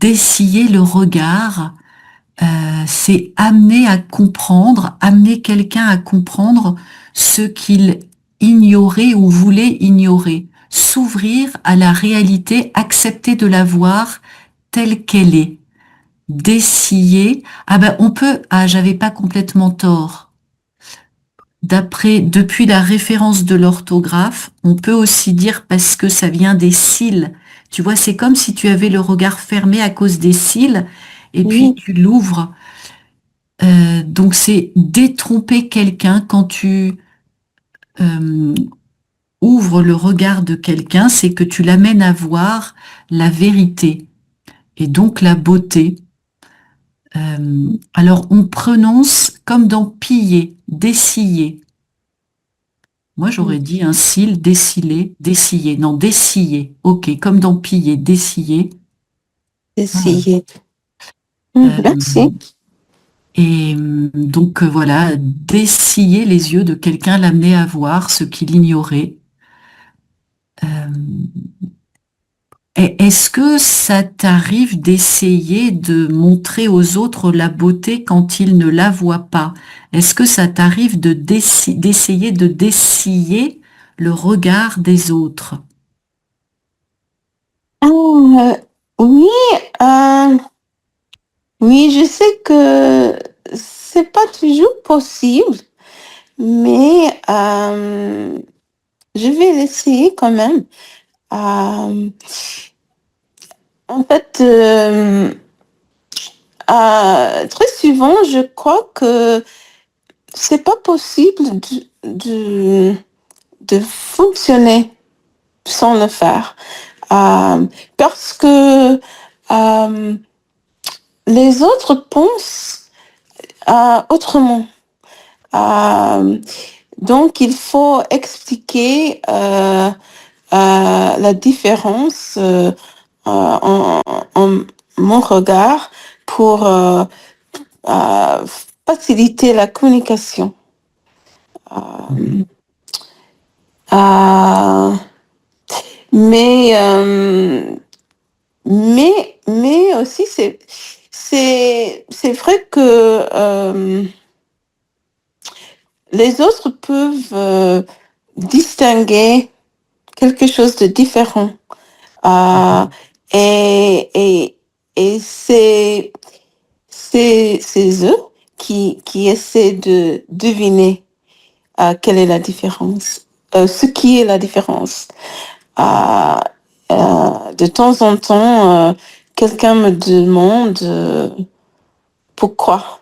dessiller le regard, c'est amener quelqu'un à comprendre ce qu'il ignorait ou voulait ignorer, s'ouvrir à la réalité, accepter de la voir telle qu'elle est, dessiller. Ah ben j'avais pas complètement tort. Depuis la référence de l'orthographe, on peut aussi dire parce que ça vient des cils. Tu vois, c'est comme si tu avais le regard fermé à cause des cils et puis Oui, tu l'ouvres. Donc c'est détromper quelqu'un quand tu euh, ouvres le regard de quelqu'un, c'est que tu l'amènes à voir la vérité et donc la beauté. Alors on prononce comme dans piller, dessiller. Moi, j'aurais dit un cil, déciller, dessiller. Non, dessiller. Ok, comme dans piller, dessiller. Voilà. essayer. Euh, Merci. donc voilà, dessiller les yeux de quelqu'un, l'amener à voir ce qu'il ignorait. Euh, Est-ce que ça t'arrive d'essayer de montrer aux autres la beauté quand ils ne la voient pas? Est-ce que ça t'arrive d'essayer de dessiller le regard des autres? Ah, oui, euh, oui, je sais que c'est pas toujours possible, mais je vais l'essayer quand même. Euh, En fait, très souvent, je crois que c'est pas possible de fonctionner sans le faire. Parce que euh, les autres pensent autrement. Euh, donc, il faut expliquer la différence en mon regard pour euh, faciliter la communication. Mhm. Euh, mais, euh, mais aussi, c'est vrai que les autres peuvent distinguer quelque chose de différent. Euh, Mhm. et, et c'est eux qui essaient de deviner quelle est la différence, ce qui est la différence. Euh, de temps en temps, quelqu'un me demande pourquoi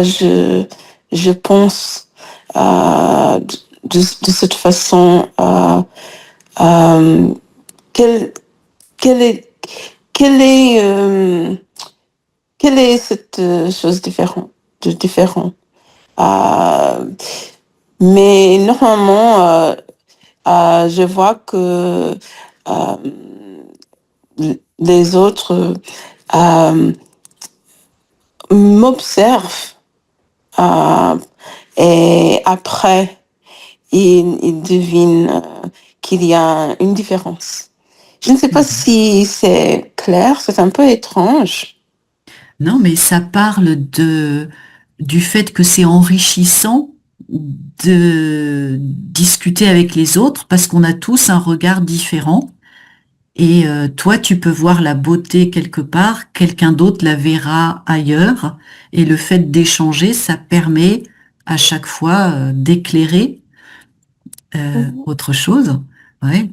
je pense de cette façon. Euh, quelle, quelle est, quelle est, quelle est cette chose différent? Euh, mais normalement, je vois que euh, les autres euh, m'observent euh, et après, ils devinent qu'il y a une différence. Je ne sais pas Mhm. si c'est clair, c'est un peu étrange. Non, mais ça parle du fait que c'est enrichissant de discuter avec les autres parce qu'on a tous un regard différent. Et toi, tu peux voir la beauté quelque part, quelqu'un d'autre la verra ailleurs. Et le fait d'échanger, ça permet à chaque fois d'éclairer Mhm. autre chose. Ouais,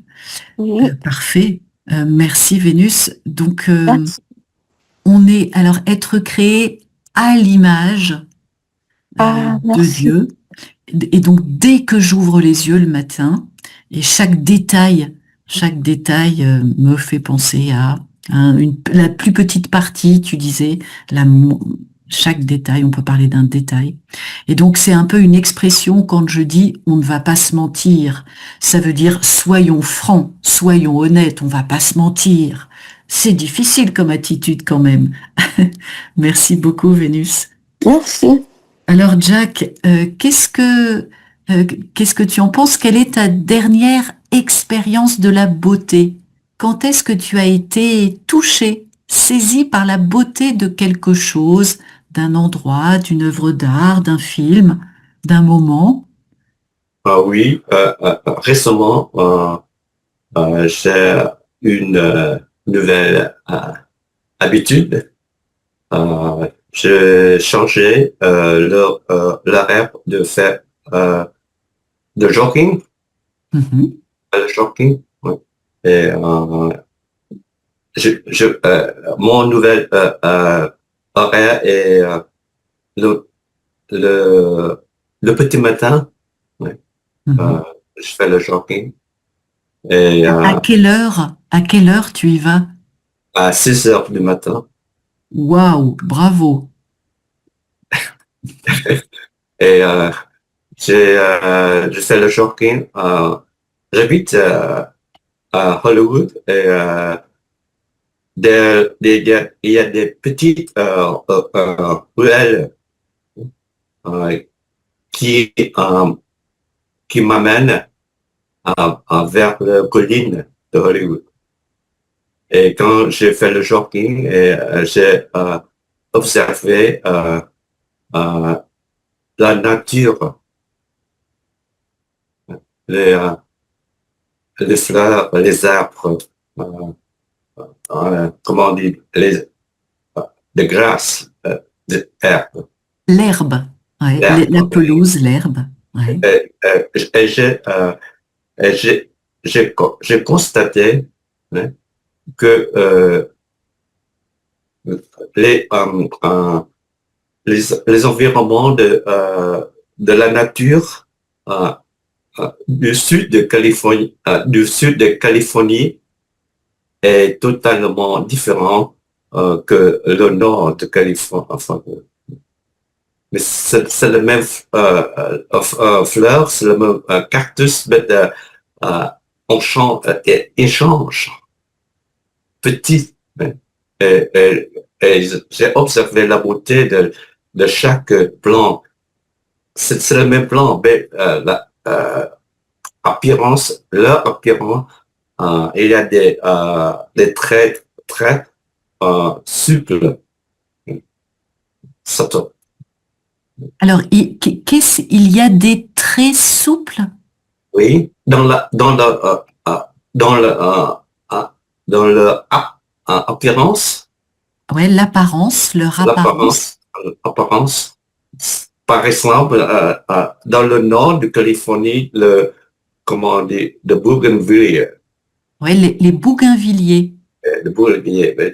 Oui, parfait. Merci Vénus. Donc, merci. on est alors être créé à l'image de Merci. Dieu. Et donc, dès que j'ouvre les yeux le matin, et chaque détail me fait penser à la plus petite partie, tu disais, la, mo- chaque détail, on peut parler d'un détail. Et donc, c'est un peu une expression quand je dis on ne va pas se mentir. Ça veut dire soyons francs, soyons honnêtes, on va pas se mentir. C'est difficile comme attitude quand même. Merci beaucoup, Vénus. Merci. Alors Jack, qu'est-ce que tu en penses? Quelle est ta dernière expérience de la beauté? Quand est-ce que tu as été touché? saisi par la beauté de quelque chose, d'un endroit, d'une œuvre d'art, d'un film, d'un moment. Ah oui, récemment, j'ai une nouvelle habitude. J'ai changé l'horaire de faire de jogging, Mhm, le jogging. Ouais. Et mon nouvel horaire est le, le, le petit matin. Ouais. Euh, mhm. je fais le jogging et À quelle heure tu y vas? à 6 heures du matin. Waouh, bravo. Et je fais le jogging. J'habite à Hollywood et il y a des petites ruelles euh, qui, euh, qui m'amènent vers la colline de Hollywood. Et quand j'ai fait le jogging, et, j'ai observé euh, la nature, les, euh, les fleurs, les arbres, euh, comment on dit, de grâce, des herbes. L'herbe, ouais, la L'herbe. pelouse, l'herbe. Ouais. Et, et et j'ai constaté, hein, que les, euh, euh, les environnements de la nature euh, du sud de Californie est totalement différent que le nord de Californie. Enfin, mais c'est le même fleur, c'est le même cactus, mais euh, il change petit. Hein. Et j'ai observé la beauté de chaque plant. C'est le même plant, mais leur apparence, il y a des traits souples. Alors, il y a des traits souples? Oui, dans le, euh, dans le apparence, Ouais, leur apparence. apparence. Par exemple, dans le nord de Californie, comment on dit, de Bougainville, Ouais, les bougainvilliers.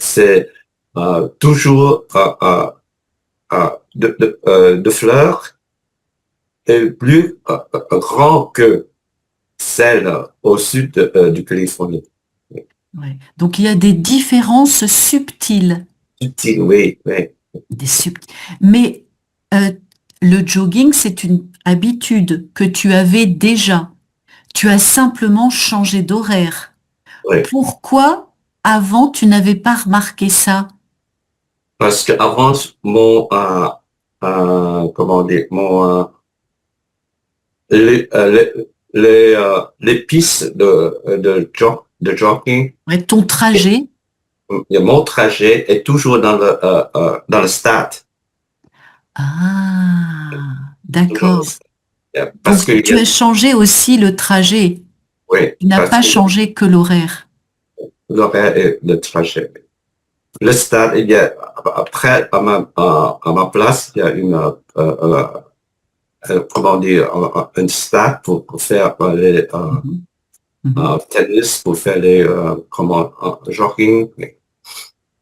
c'est toujours de fleurs et plus grand que celle au sud du Californie. Ouais. Donc, il y a des différences subtiles. Subtil, oui, oui. Des subtils. Mais euh, le jogging, c'est une habitude que tu avais déjà. Tu as simplement changé d'horaire. Oui. Pourquoi avant tu n'avais pas remarqué ça? Parce qu'avant, comment dire, les pistes de jogging, Ouais, ton trajet. mon trajet est toujours dans le stade. Ah, Toujours dans le d'accord. stade. Parce Donc qu'il y tu a, as changé aussi le trajet. oui, Tu n'as parce pas qu'il y a changé que l'horaire. l'horaire et le trajet. Le stade, il y a, après, à ma place, il y a comment dire, un stade pour faire les, Mhm, mhm, tennis, pour faire les, jogging.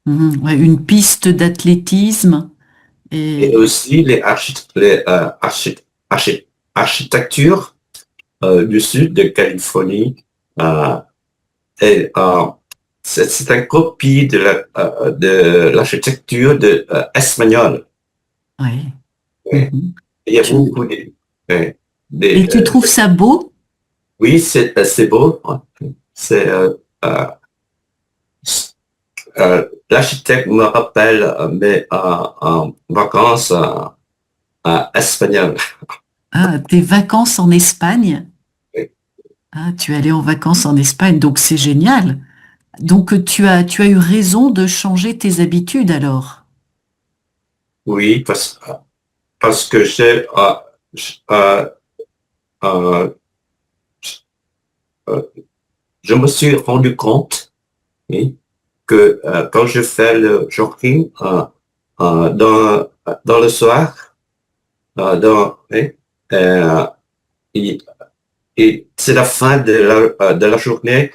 mhm. Ouais, une piste d'athlétisme. Et Et aussi architectures du sud de Californie. Euh, et c'est une copie de l'architecture espagnole. ouais. Ouais. Mhm. Il y a Tu- beaucoup ouais, des et tu trouves ça beau? oui, c'est beau. Hein. C'est euh, l'architecte me rappelle mes en vacances espagnoles. Ah, tes vacances en Espagne? Ah, tu es allé en vacances en Espagne, donc c'est génial. Donc tu as eu raison de changer tes habitudes alors. Oui, parce que euh, euh, euh, je me suis rendu compte, oui, que quand je fais le jogging dans le soir, oui, euh, et, et c'est la fin de la journée,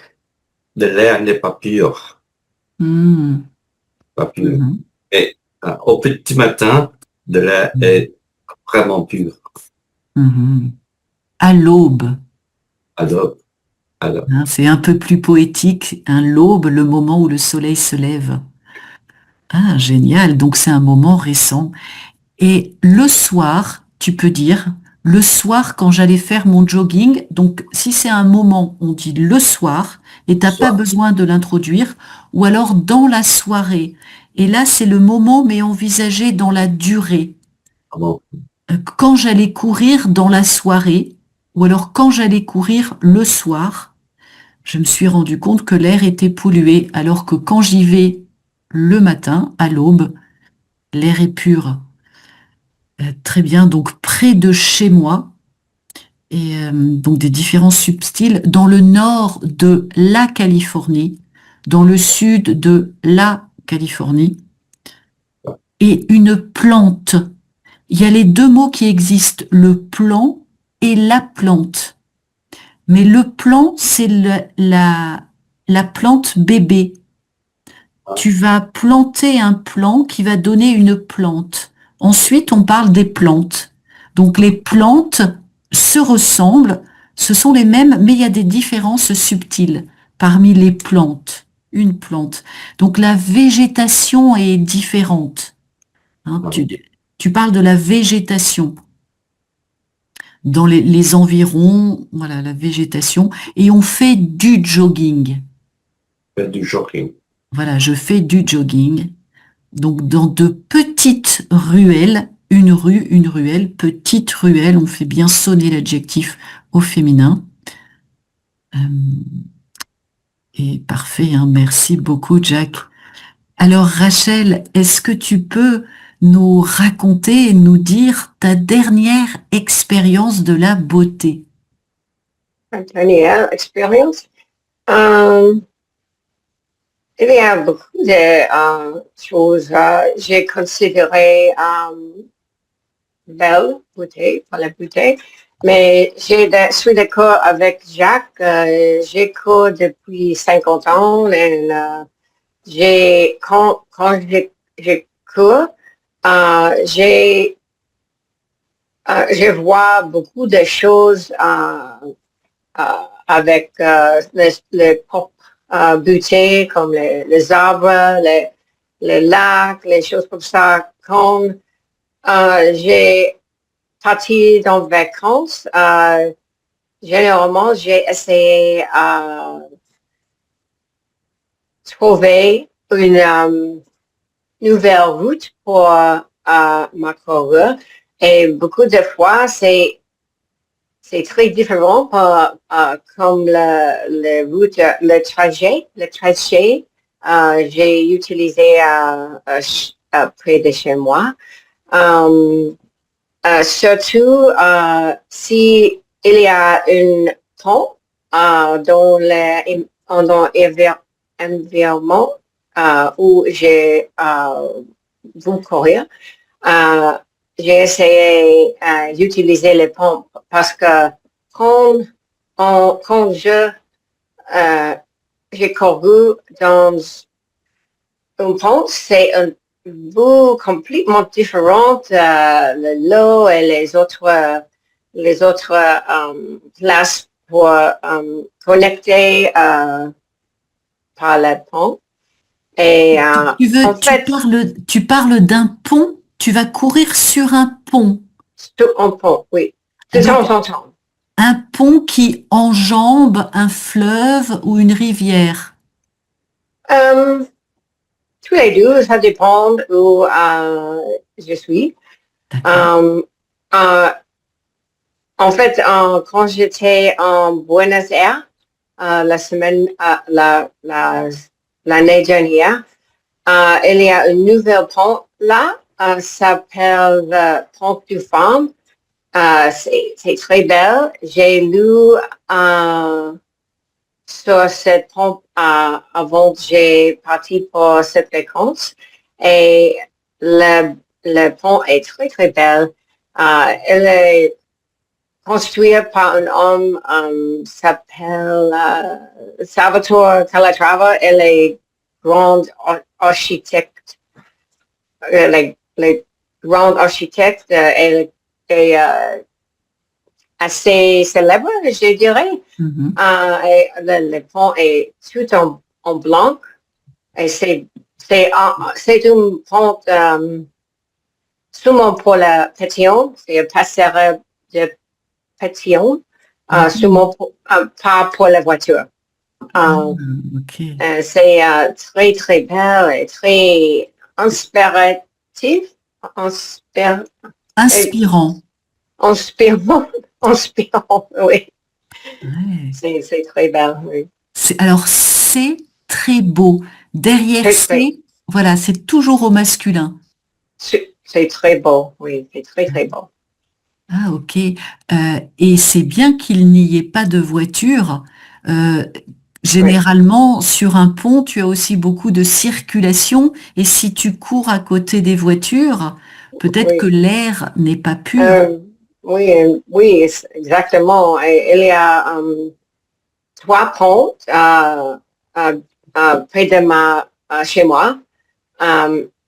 de l'air n'est pas pur, Hmm, pas pur. mhm, Et au petit matin, de l'air mhm, est vraiment pur. mhm. À l'aube, Alors, alors, hein, c'est un peu plus poétique, hein, l'aube, le moment où le soleil se lève. Ah, génial, donc c'est un moment récent. Et le soir, tu peux dire, le soir quand j'allais faire mon jogging, donc si c'est un moment, on dit le soir, et t'as pas soit, besoin de l'introduire, ou alors dans la soirée. Et là, c'est le moment, mais envisagé dans la durée. vraiment, Quand j'allais courir dans la soirée, ou alors quand j'allais courir le soir, je me suis rendu compte que l'air était pollué, alors que quand j'y vais le matin, à l'aube, l'air est pur. Très bien, donc près de chez moi, et donc des différents substyles, dans le nord de la Californie, dans le sud de la Californie, et une plante. Il y a les deux mots qui existent, le plant et la plante. Mais le plant, c'est la plante bébé. hein, Tu vas planter un plant qui va donner une plante. Ensuite, on parle des plantes. Donc les plantes se ressemblent, ce sont les mêmes, mais il y a des différences subtiles parmi les plantes. Une plante. Donc la végétation est différente. Hein. hein, Tu parles de la végétation dans les environs, voilà, la végétation, et on fait du jogging. faire du jogging. Voilà, je fais du jogging. Donc, dans de petites ruelles, une ruelle, petite ruelle, on fait bien sonner l'adjectif au féminin. Euh, et parfait, hein, merci beaucoup, Jack. Alors, Rachel, est-ce que tu peux nous raconter et nous dire ta dernière expérience de la beauté? Ma dernière expérience. Euh, il y a beaucoup de choses j'ai considéré belle beauté, pas la beauté, mais suis d'accord avec Jacques. J'ai cours depuis 50 ans et quand j'ai cours, je vois beaucoup de choses avec les propres beautés comme les arbres, les lacs, les choses comme ça. Quand j'ai parti dans les vacances, généralement, j'ai essayé trouver une nouvelle route pour ma course. Et beaucoup de fois, c'est très différent comme le route, le trajet j'ai utilisé près de chez moi. Surtout si il y a un pont dans l'environnement où j'ai vu courir. Euh, j'ai essayé d'utiliser les pompes parce que quand, quand j'ai couru dans une pompe, c'est un vue complètement différente, l'eau et les autres places pour connecter par la pompe. Et en fait, Tu parles d'un pont, tu vas courir sur un pont. un pont, oui, de Donc, temps en temps. un pont qui enjambe un fleuve ou une rivière. Euh, Tous les deux, ça dépend où je suis. D'accord. Euh, euh, en fait, quand j'étais en Buenos Aires, l'année dernière. Il y a un nouvel pont là, s'appelle le Pont du Farm. C'est très belle. J'ai lu sur cette pont avant que j'ai parti pour cette vacances. Et le pont est très, très belle. Elle est construite par un homme s'appelle Salvatore Calatrava. Elle est grande architecte. Les grands architectes, elle est assez célèbre, je dirais. Et le pont est tout en blanc. Et c'est un pont seulement pour la pétition. C'est un passerelle de pétition, seulement pas pour la voiture. C'est très, très belle et très inspiratif. Inspirant, oui. Ouais. C'est très belle, oui. Alors, c'est très beau. Derrière c'est, voilà, c'est toujours au masculin. C'est très beau, oui, c'est très, très beau. Ah, ok. Et c'est bien qu'il n'y ait pas de voiture. Généralement, sur un pont, tu as aussi beaucoup de circulation. Et si tu cours à côté des voitures, peut-être que l'air n'est pas pur. Oui, exactement. Et il y a 3 ponts près de chez moi.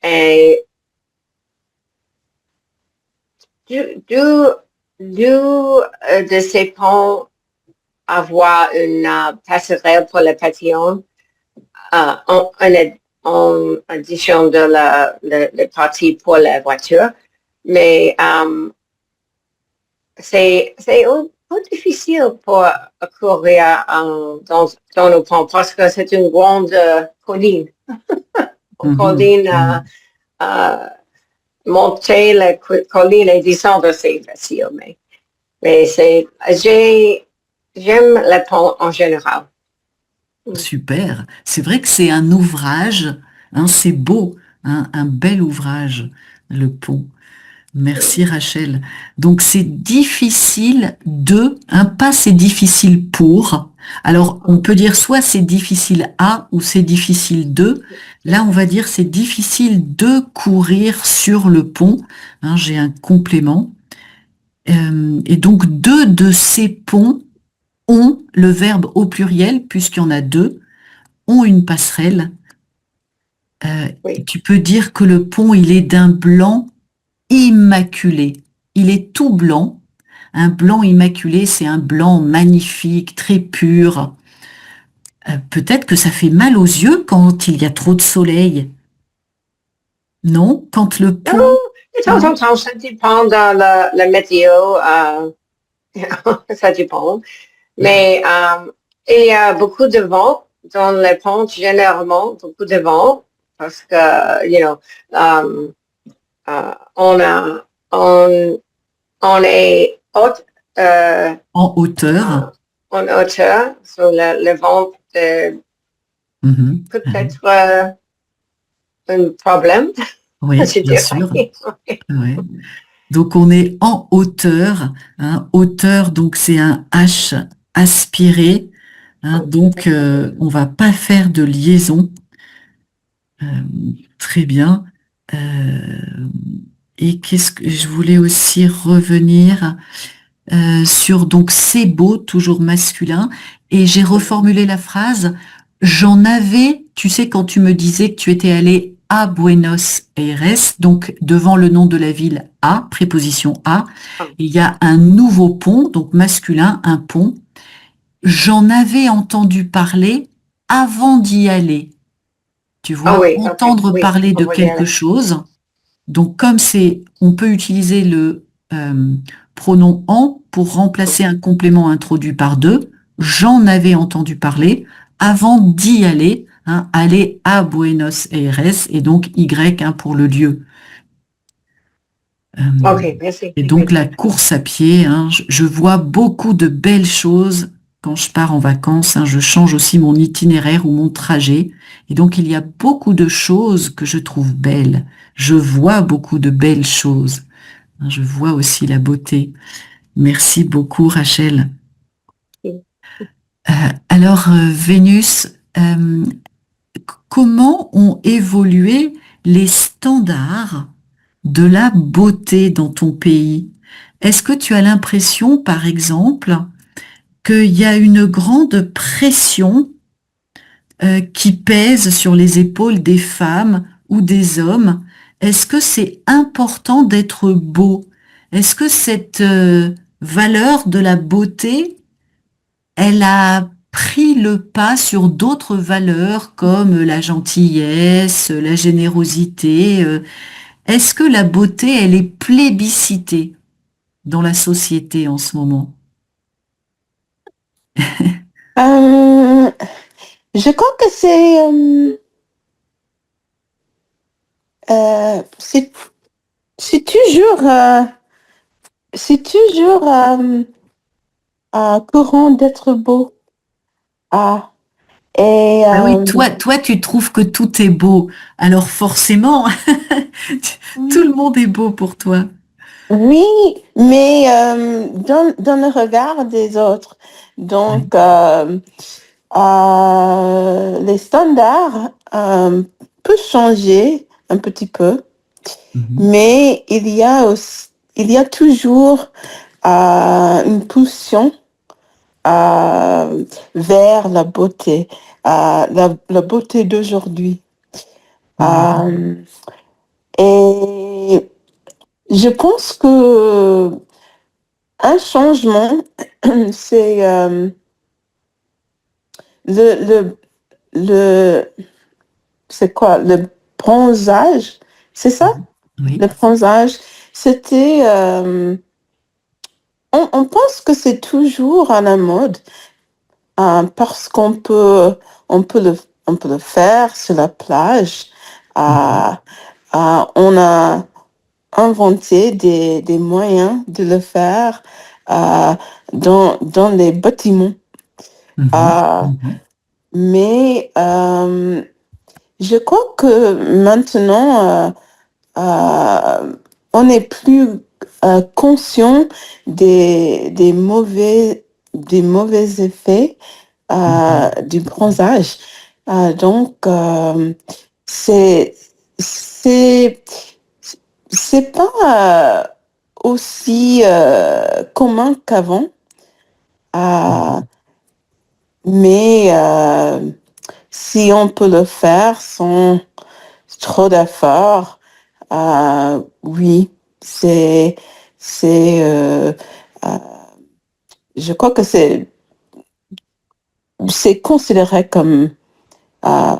Et deux de ces ponts avoir une passerelle pour le pétition en addition de la partie pour la voiture. Mais c'est un peu difficile pour courir dans le pont parce que c'est une grande colline. Monter la colline et descendre, c'est facile, mais j'aime le pont en général. Super. C'est vrai que c'est un ouvrage, hein, c'est beau, hein, un bel ouvrage, le pont. Merci Rachel. Donc c'est difficile pas c'est difficile pour. Alors on peut dire soit c'est difficile à ou c'est difficile de. Là on va dire c'est difficile de courir sur le pont. Hein, j'ai un complément. Et donc 2 de ces ponts ont le verbe au pluriel puisqu'il y en a 2, ont une passerelle. Oui. Tu peux dire que le pont il est d'un blanc immaculé. Il est tout blanc. Un blanc immaculé, c'est un blanc magnifique, très pur. Peut-être que ça fait mal aux yeux quand il y a trop de soleil. Non? Quand le pont... De temps en temps, ça dépend de la météo. Ça dépend. Mais il y a beaucoup de vent dans les ponts, généralement, beaucoup de vent, parce que, on est en hauteur. En hauteur, sur le vent peut-être un problème. Oui, bien sûr. Ouais. Donc on est en hauteur. Hein. Hauteur, donc c'est un H aspiré. Hein, donc on va pas faire de liaison. Très bien. Et qu'est-ce que je voulais aussi revenir sur donc c'est beau, toujours masculin, et j'ai reformulé la phrase. J'en avais, tu sais, quand tu me disais que tu étais allé à Buenos Aires, donc devant le nom de la ville à, préposition à, il y a un nouveau pont, donc masculin, un pont. J'en avais entendu parler avant d'y aller. Tu vois, entendre parler de quelque chose. Donc, comme on peut utiliser le pronom en pour remplacer un complément introduit par de. J'en avais entendu parler avant d'y aller, hein, aller à Buenos Aires et donc Y pour le lieu. Ok, merci. Et donc la course à pied, hein, je vois beaucoup de belles choses quand je pars en vacances, hein, je change aussi mon itinéraire ou mon trajet. Et donc, il y a beaucoup de choses que je trouve belles. Je vois beaucoup de belles choses. Hein, je vois aussi la beauté. Merci beaucoup, Rachel. Alors, Vénus, comment ont évolué les standards de la beauté dans ton pays? Est-ce que tu as l'impression, par exemple, qu'il y a une grande pression qui pèse sur les épaules des femmes ou des hommes? Est-ce que c'est important d'être beau? Est-ce que cette valeur de la beauté, elle a pris le pas sur d'autres valeurs comme la gentillesse, la générosité? Est-ce que la beauté, elle est plébiscitée dans la société en ce moment? Euh, je crois que c'est c'est toujours, courant d'être beau. Ah, et Ah oui, toi, tu trouves que tout est beau. Alors forcément, tout le monde est beau pour toi. oui, mais dans le regard des autres. Oui. Donc, les standards peuvent changer un petit peu, Mhm. mais il y a toujours une pulsion vers la beauté, la beauté d'aujourd'hui. Mhm. Euh, et je pense que un changement, c'est le, le, le, c'est quoi, le bronzage, c'est ça? Le Oui. bronzage, c'était, on pense que c'est toujours à la mode, parce on peut le faire sur la plage. Mhm. Euh, on a inventé des moyens de le faire dans les bâtiments. Mhm. Euh, Mhm. mais je crois que maintenant, on n'est plus conscient des mauvais effets Mhm. du bronzage. Donc, c'est, c'est, c'est pas aussi commun qu'avant, euh, Mhm. mais si on peut le faire sans trop d'efforts, oui, c'est, c'est, euh, je crois que c'est considéré comme euh,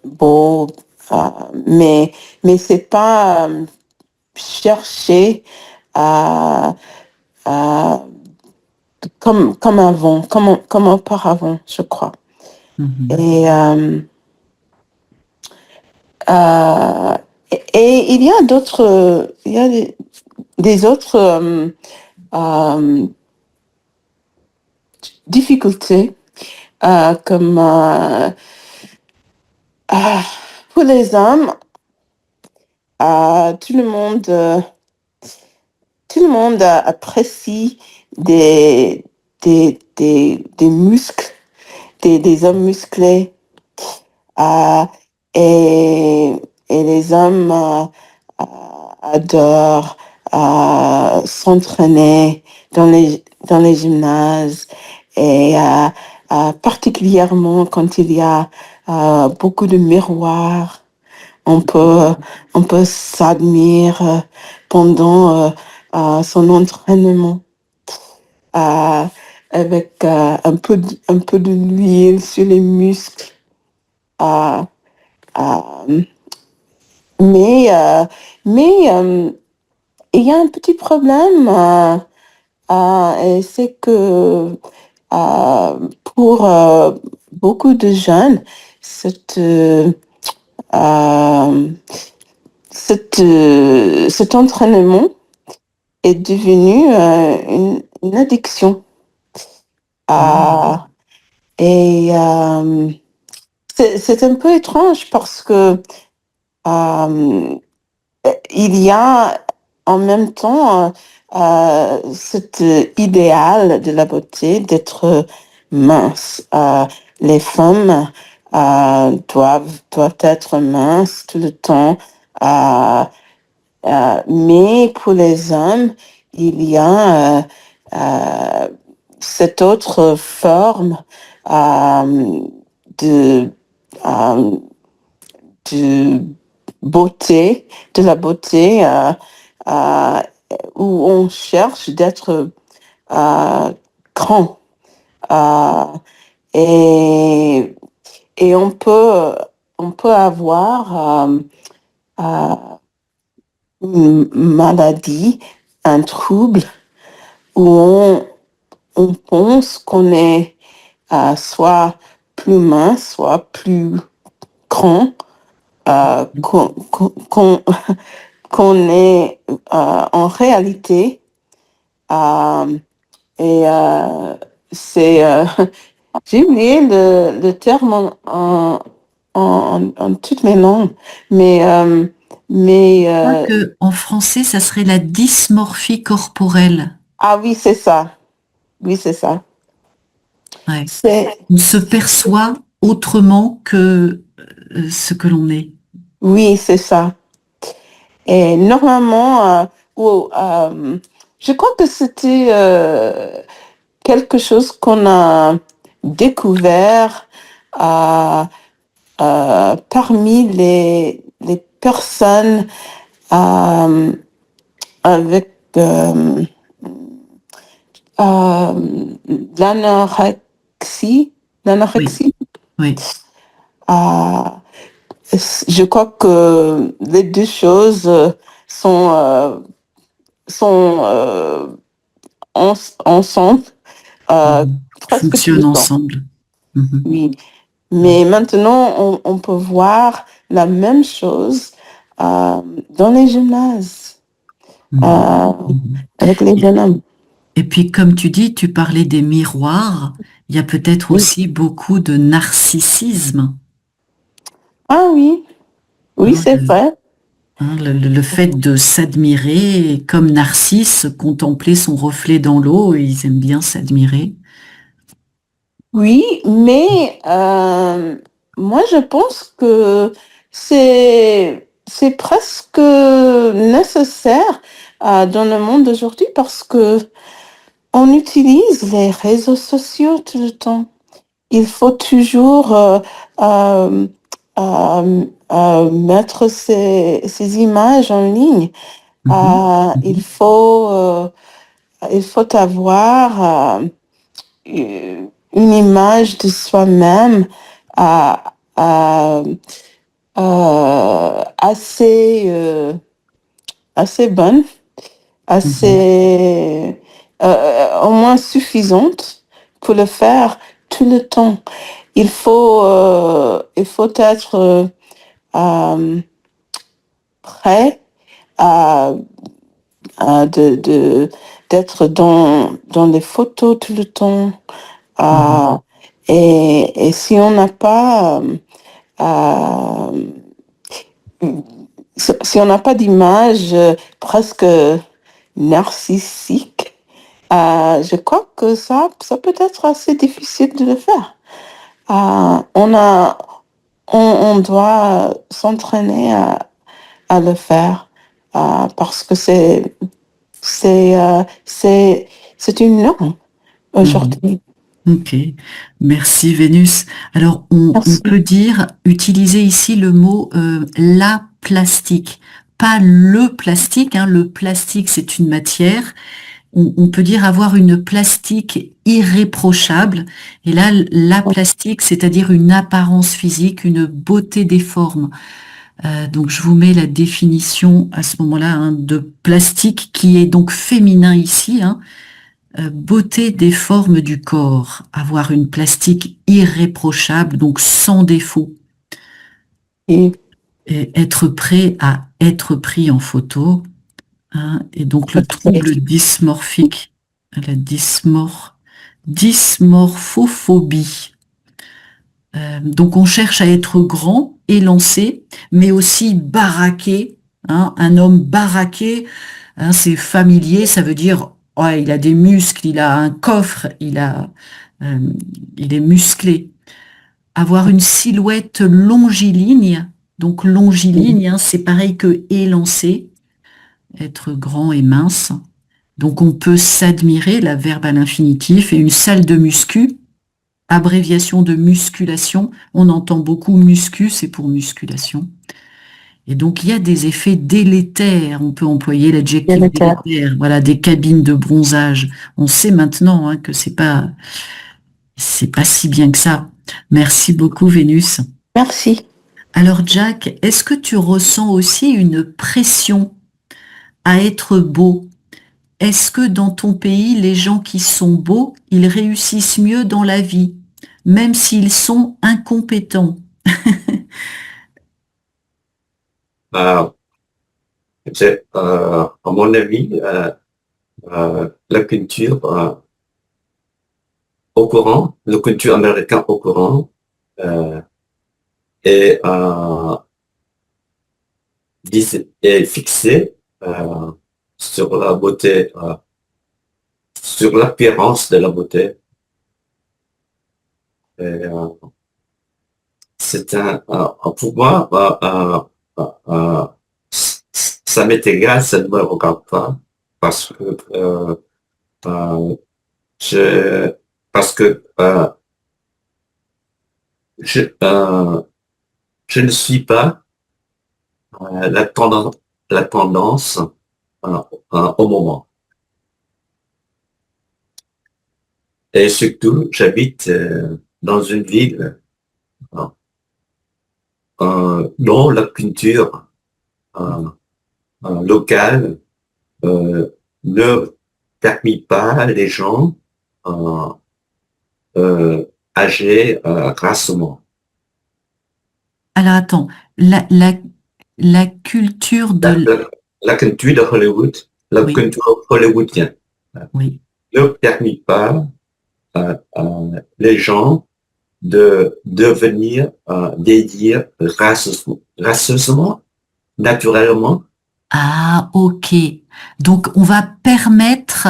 beau, euh, mais, mais c'est pas cherché à, à- comme avant, comme auparavant, je crois. Mhm. Et, euh, et il y a des autres difficultés, comme ah, pour les hommes, tout le monde. Tout le monde apprécie des, des muscles, des hommes musclés. euh, et, et les hommes adorent s'entraîner dans les gymnases. Et particulièrement quand il y a beaucoup de miroirs, on peut, on peut s'admirer pendant son entraînement euh, avec un peu de l'huile sur les muscles. Euh, euh, mais mais il y a un petit problème, et c'est que pour beaucoup de jeunes, cette, euh, cet entraînement est devenu une addiction. Euh, et c'est un peu étrange parce que il y a en même temps cet idéal de la beauté d'être mince. Les femmes doivent être minces tout le temps. Euh, mais pour les hommes, il y a cette autre forme de, euh, de beauté, de la beauté euh, où on cherche d'être grand. Euh, et et on peut avoir une maladie, un trouble où on pense qu'on est soit plus mince, soit plus grand, qu'on est en réalité. euh, et c'est, j'ai oublié le terme en toutes mes langues, mais, Je crois que en français, ça serait la dysmorphie corporelle. ah oui, c'est ça. Oui, c'est ça. Ouais. C'est, On se perçoit autrement que ce que l'on est. oui, c'est ça. Et normalement, je crois que c'était quelque chose qu'on a découvert parmi les personnes euh, avec l'anorexie. Oui, L'anorexie. oui. Euh, je crois que les deux choses sont, sont ensemble presque tout le Fonctionnent temps. ensemble. Mhm. Oui. Mais maintenant, on peut voir la même chose dans les gymnases, Mhm. euh, Mhm. avec les jeunes hommes. Et puis, comme tu dis, tu parlais des miroirs. Il y a peut-être Oui. aussi beaucoup de narcissisme. Ah oui, oui, Hein, c'est vrai. le fait de s'admirer, comme Narcisse, contempler son reflet dans l'eau, ils aiment bien s'admirer. Oui, mais moi, je pense que c'est presque nécessaire dans le monde d'aujourd'hui parce que on utilise les réseaux sociaux tout le temps. Il faut toujours euh, mettre ces images en ligne. Mhm. Il Mhm. faut avoir une image de soi-même euh, euh, assez, assez bonne, Mhm. assez au moins suffisante pour le faire tout le temps. Il faut être euh, prêt à, d'être dans les photos tout le temps. Mhm. Euh, et si on n'a pas euh, si on n'a pas d'image presque narcissique, je crois que ça peut être assez difficile de le faire. On a, on doit s'entraîner à le faire parce que c'est, euh, c'est, c'est une norme Mhm. aujourd'hui. Ok, merci Vénus. Alors, on Merci. peut dire, utiliser ici le mot la plastique, pas le plastique, hein. Le plastique, c'est une matière. On peut dire avoir une plastique irréprochable. Et là, la plastique, c'est-à-dire une apparence physique, une beauté des formes. Donc, je vous mets la définition à ce moment-là, hein, de plastique qui est donc féminin ici, hein. Beauté des formes du corps, avoir une plastique irréprochable, donc sans défaut, Et et être prêt à être pris en photo, hein. Et donc le trouble dysmorphique, la dysmorphophobie. Donc on cherche à être grand, élancé, mais aussi baraqué. Hein, un homme baraqué, hein, c'est familier, ça veut dire ouais, il a des muscles, il a un coffre, il est musclé. Avoir une silhouette longiligne, donc longiligne, hein, c'est pareil que élancé, être grand et mince. Donc on peut s'admirer, la verbe à l'infinitif, et une salle de muscu, abréviation de musculation, on entend beaucoup muscu, c'est pour musculation. Et donc il y a des effets délétères, on peut employer l'adjectif Délétère. délétère, voilà, des cabines de bronzage. On sait maintenant hein, que c'est pas si bien que ça. Merci beaucoup Vénus. Merci. Alors Jack, est-ce que tu ressens aussi une pression à être beau? Est-ce que dans ton pays, les gens qui sont beaux, ils réussissent mieux dans la vie, même s'ils sont incompétents? Euh, à mon avis, la culture au courant, la culture américaine au courant, euh, est, est fixée sur la beauté, sur l'apparence de la beauté. Et, c'est pour moi, ça m'est égal, ça ne me regarde pas, parce que euh, je, parce que je, je ne suis pas la tendance au moment. Et surtout, j'habite dans une ville dont la culture euh, locale ne permet pas les gens euh, âgés grassement. Alors attends, la, la, la culture La, de... la- la culture de Hollywood, la Oui, culture hollywoodienne oui. ne permet pas les gens de devenir vieillir gracieusement, naturellement. Ah, ok. Donc on va permettre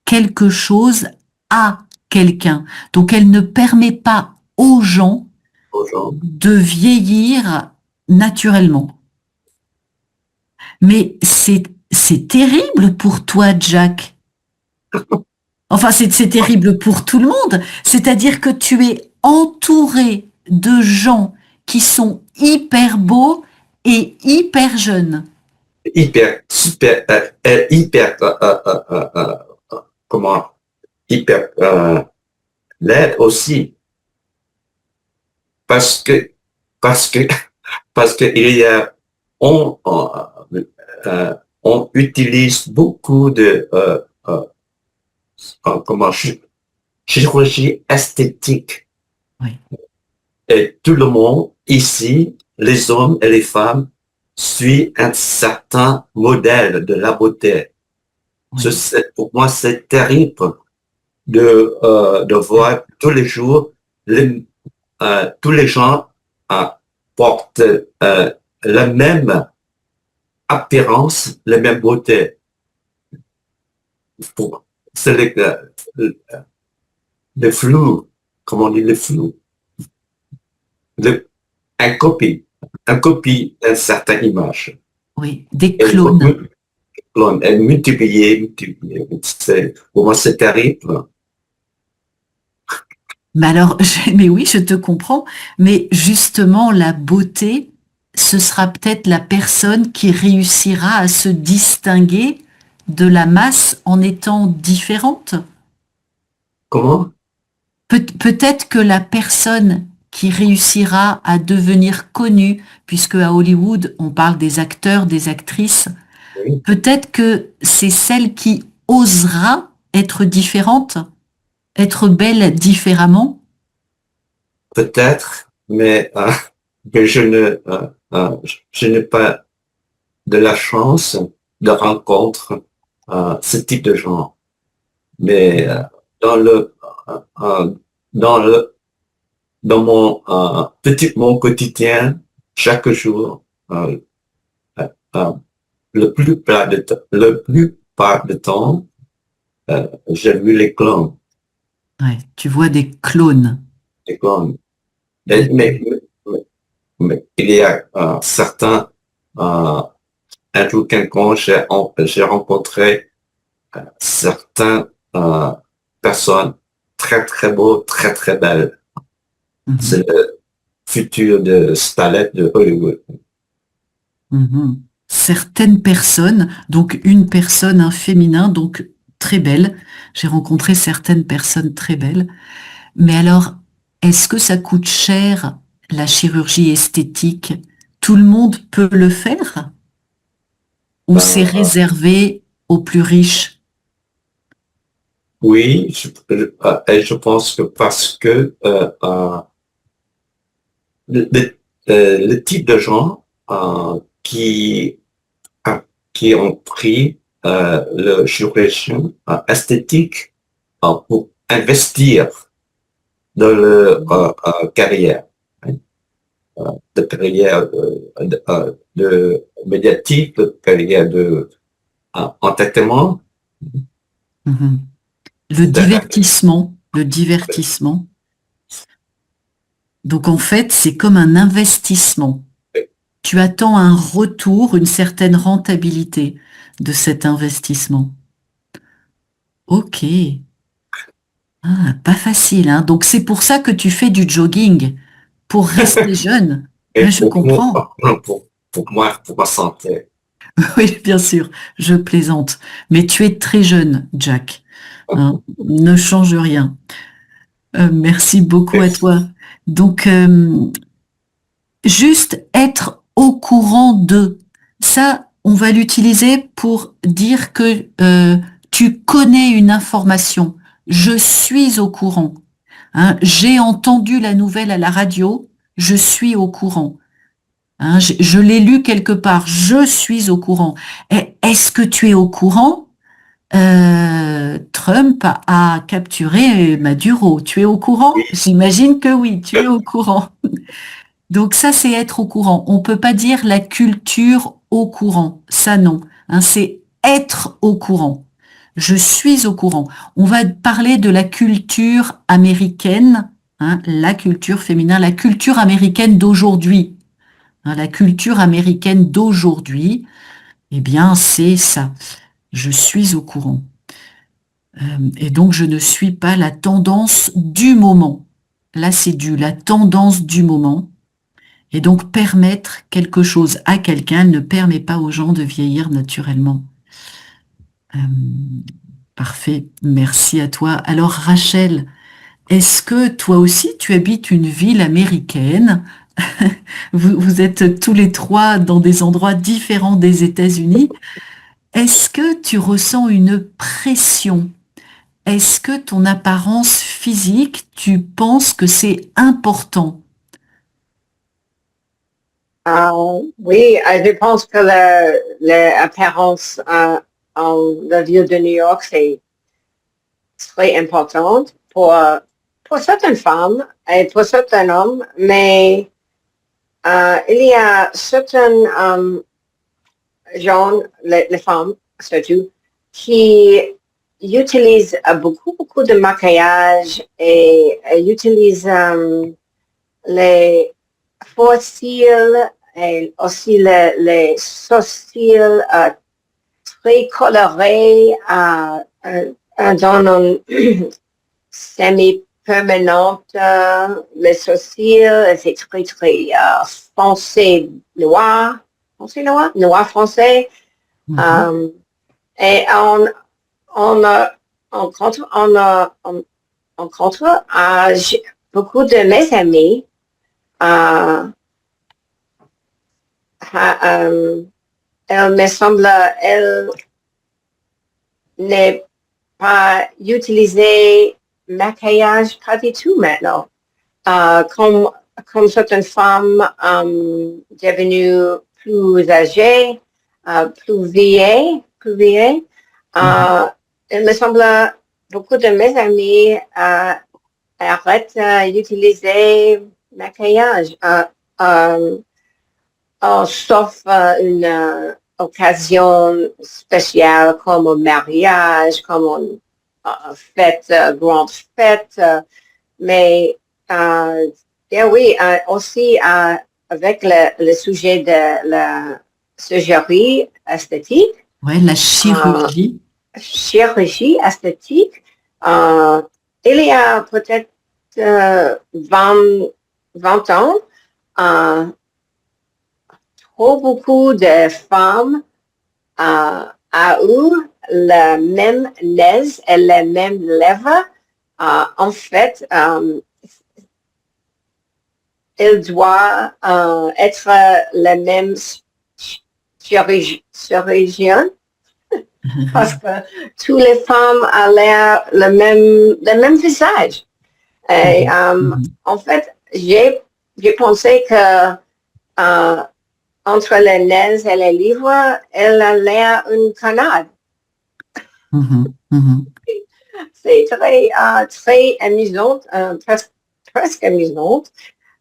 quelque chose à quelqu'un. Donc elle ne permet pas aux gens Aux gens. de vieillir naturellement. Mais c'est terrible pour toi, Jack. Enfin, c'est terrible pour tout le monde. C'est-à-dire que tu es entouré de gens qui sont hyper beaux et hyper jeunes. Hyper, super, hyper, comment, hyper laid aussi, parce que, parce que, parce que il y a, on utilise beaucoup de, comment, chirurgie esthétique. Oui, Et tout le monde ici, les hommes et les femmes, suit un certain modèle de la beauté. oui. Pour moi, c'est terrible de voir tous les jours tous les gens portent la même apparence, la même beauté. C'est le flou, comment on dit le flou, le, un copie d'une certaine image. Oui, des Et clones. multiplier. Pour moi, c'est terrible. Mais alors, mais oui, je te comprends. Mais justement, la beauté, ce sera peut-être la personne qui réussira à se distinguer de la masse en étant différente. Comment? Peut-être que la personne qui réussira à devenir connue, puisque à Hollywood, on parle des acteurs, des actrices, Oui, peut-être que c'est celle qui osera être différente, être belle différemment. peut-être, mais je n'ai pas de la chance de rencontrer ce type de gens. Mais dans le, euh, dans le, dans mon quotidien, chaque jour, euh, euh, euh, le plupart de temps, j'ai vu Ouais, tu vois des clones. les clones. Des- Mais, mais il y a certains, euh, un jour quelconque, j'ai rencontré certaines personnes très très beaux, très très belles. Mhm, C'est le futur de Starlet de Hollywood. mhm. Certaines personnes, donc une personne, un féminin, donc très belle. J'ai rencontré certaines personnes très belles. Mais alors, est-ce que ça coûte cher, la chirurgie esthétique? Tout le monde peut le faire? Ou c'est Ben, réservé aux plus riches? oui, et je pense que parce que le, le- le type de gens euh, qui ont pris le chirurgien esthétique pour investir dans leur carrière, hein, de carrière de médiatique, de carrière de entertainment. Mhm. Le C'est un- divertissement, le divertissement. Donc en fait, c'est comme un investissement. Tu attends un retour, une certaine rentabilité de cet investissement. Ok. Ah, pas facile, hein. Donc c'est pour ça que tu fais du jogging, pour rester jeune. Et Ouais, je comprends. pour ma santé. Oui, bien sûr, je plaisante. Mais tu es très jeune, Jack. Hein, ne change rien. Merci beaucoup à toi. Donc, juste être au courant de ça, on va l'utiliser pour dire que tu connais une information. Je suis au courant. Hein, j'ai entendu la nouvelle à la radio. Je suis au courant. Hein, je l'ai lu quelque part. Je suis au courant. Est-ce que tu es au courant? Trump a capturé Maduro. Tu es au courant? J'imagine que oui, tu es au courant. Donc ça, c'est être au courant. On peut pas dire la culture au courant. Ça, non. Hein, c'est être au courant. Je suis au courant. On va parler de la culture américaine, hein, la culture féminin, la culture américaine d'aujourd'hui. Hein, la culture américaine d'aujourd'hui, eh bien, c'est ça. Je suis au courant. Et donc, je ne suis pas la tendance du moment. Là, c'est la tendance du moment. Et donc, permettre quelque chose à quelqu'un ne permet pas aux gens de vieillir naturellement. Euh, Parfait. Merci à toi. Alors, Rachel, est-ce que toi aussi, tu habites une ville américaine? Vous êtes tous les trois dans des endroits différents des États-Unis. Est-ce que tu ressens une pression? Est-ce que ton apparence physique, tu penses que c'est important? Oui, je pense que l'apparence en la ville de New York, c'est très importante pour certaines femmes et pour certains hommes, mais il y a certains gens, les femmes surtout, qui utilisent beaucoup de maquillage et utilisent les fossiles et aussi les sourcils très colorés dans une semi-permanente. Les sourcils, c'est très foncé noir français. Mhm. Euh, et on rencontre beaucoup de mes amis. Euh, elle me semble, elle n'est pas utilisé maquillage pas du tout maintenant. Comme certaines femmes devenues plus âgées, plus vieilles, il me semble beaucoup de mes amis arrêtent d'utiliser maquillage, sauf une occasion spéciale comme un mariage, comme une fête, grande fête. Mais oui, aussi avec le sujet de la chirurgie esthétique, Ouais, la chirurgie. chirurgie esthétique, il y a peut-être 20 ans, trop beaucoup de femmes a eu le même nez et les mêmes lèvres. En fait, il doit être le même chirurgien parce que toutes les femmes ont l'air le même visage. Et en fait, j'ai pensé que entre les nez et les livres, elle a l'air une canard. C'est très amusant, presque amusant,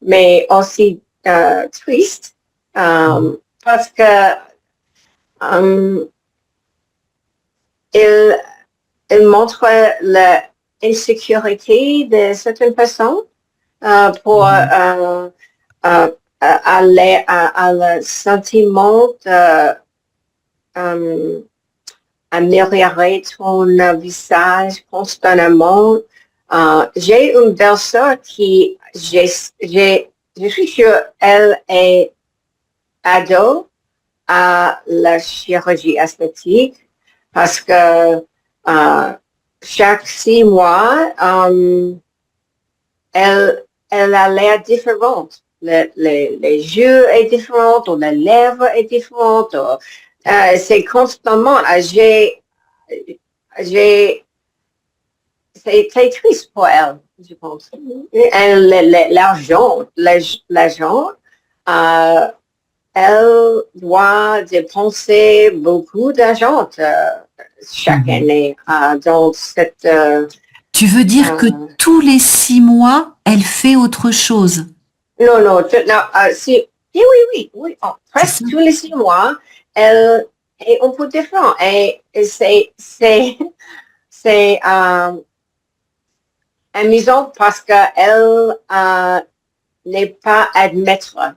mais aussi triste parce que il montre l'insécurité de certaines personnes pour aller à le sentiment améliorer ton visage constamment. J'ai une belle-sœur qui, je suis sûre, elle est ado à la chirurgie esthétique parce que chaque 6 mois, elle a l'air différente. Les yeux sont différents, ou les lèvres sont différentes. C'est constamment. C'est très triste pour elle, je pense. L'argent, elle doit dépenser beaucoup d'argent chaque année dans cette... Tu veux dire que tous les 6 mois, elle fait autre chose? Non, oui. Oh, presque tous les 6 mois, elle est un peu différente. Et c'est amusant parce qu'elle n'est pas admettre.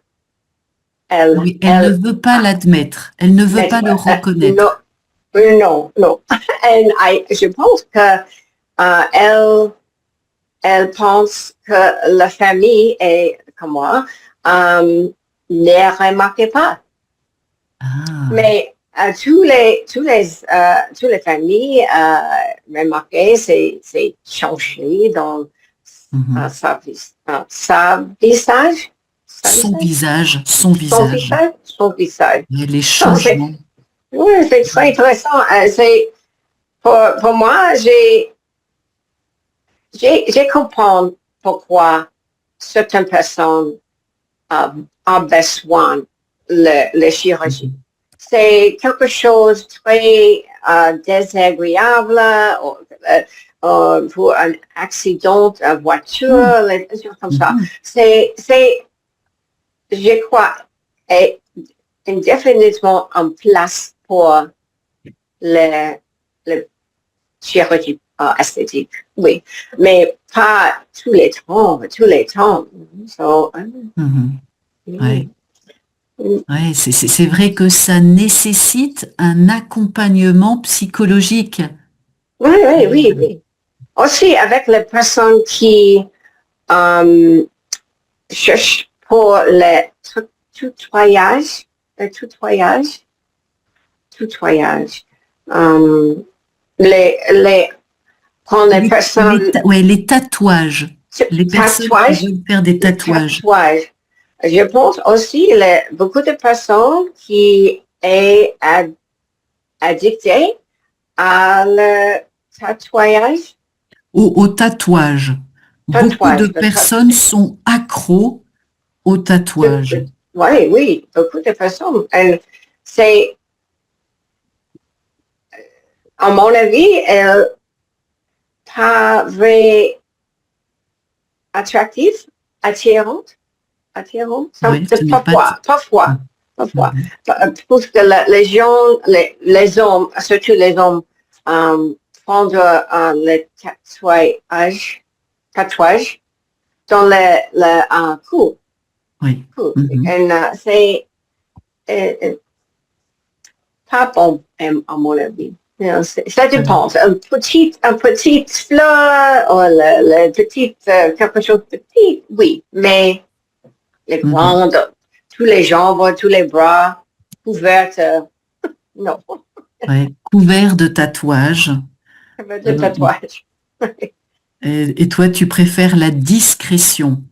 Elle ne veut pas l'admettre. Elle ne veut pas le reconnaître. Non. Et je pense que elle pense que la famille est comme moi ne remarquait pas. Mais tous les familles remarquaient c'est changé dans son visage. Son visage. Les changements. Oui, c'est très intéressant. Pour moi, j'ai compris pourquoi certaines personnes ont besoin de chirurgie. C'est quelque chose de très désagréable pour un accident de voiture, des choses comme ça. Je crois, est indéfiniment en place pour le chirurgie esthétique, oui, mais pas tous les temps. So, Ouais, c'est vrai que ça nécessite un accompagnement psychologique. Oui. Aussi avec les personnes qui cherchent pour le tutoyage. Quand les personnes... les tatouages. Les personnes qui veulent faire des tatouages. Je pense aussi beaucoup de personnes qui sont addictées à le tatouage. Au tatouage. Beaucoup de personnes sont accros au tatouage. Oui, beaucoup de personnes. C'est, à mon avis, elles pas very attractif, attirant, Oui, ce n'est pas... parfois. Mhm. Parce que les gens, les hommes, surtout les hommes, font les tatouages dans le cou. Oui. Mhm. Et c'est pas bon, à mon avis. Ça dépend. Un petit fleur, ou le petit, quelque chose de petit, oui. Mais les Mhm. grandes, tous les jambes, tous les bras couverts, non. Ouais. Couvert de tatouages. De tatouage. Et toi, tu préfères la discrétion.